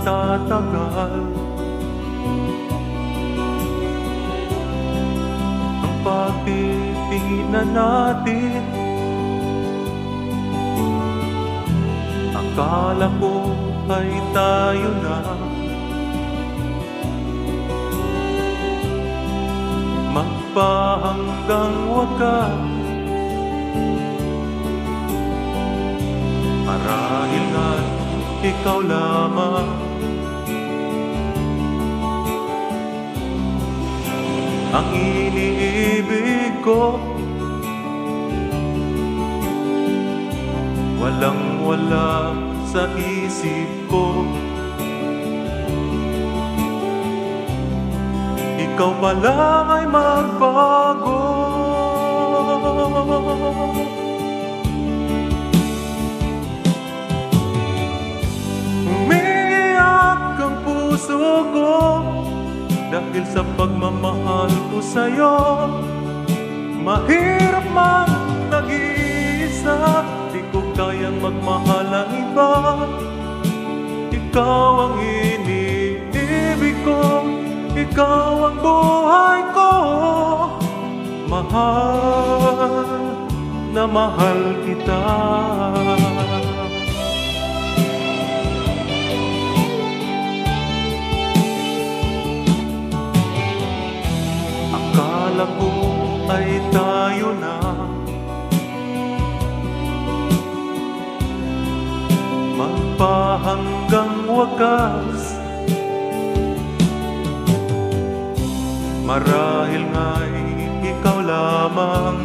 magtatagal. Ang pagtitinginan natin, akala ko ay tayo na. Magpahanggang wakas, marahil nga ikaw lamang ang iniibig ko. Walang-wala sa isip ko, ikaw pala ay magbago. Umiiyak ang puso ko dahil sa pagmamahal ko sa'yo. Mahirap man nag-iisa, di ko kayang magmahal ang iba. Ikaw ang iniibig ko, ikaw ang buhay ko. Mahal na mahal kita. Akala ko ay tayo na, magpahanggang wakas. Marahil nga'y ikaw lamang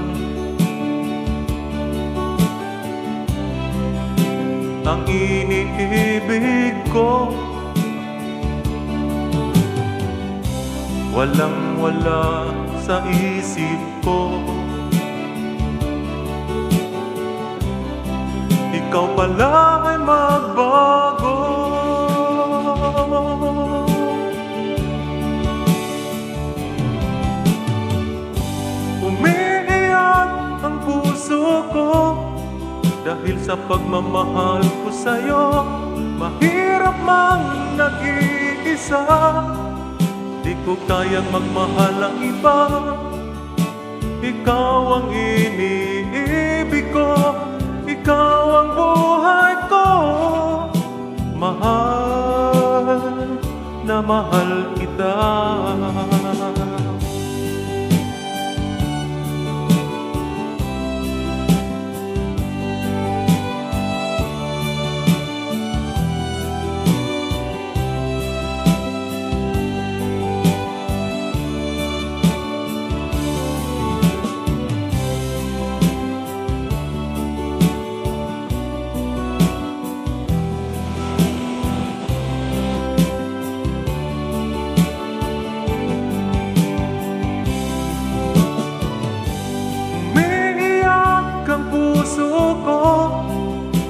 ang iniibig ko. Walang-wala sa isip ko, ikaw pala ay magbago. Umiiyak ang puso ko dahil sa pagmamahal ko sa'yo. Mahirap mang nag-iisa, di ko kayang magmahal ang iba. Ikaw ang iniibig ko, ikaw ang buhay ko. Mahal na mahal kita.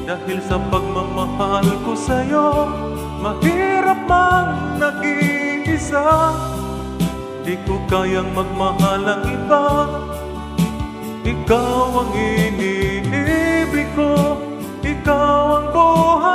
Dahil sa pagmamahal ko sa'yo, mahirap man nag-iisa, di ko kayang magmahal ang iba. Ikaw ang iniibig ko, ikaw ang buhay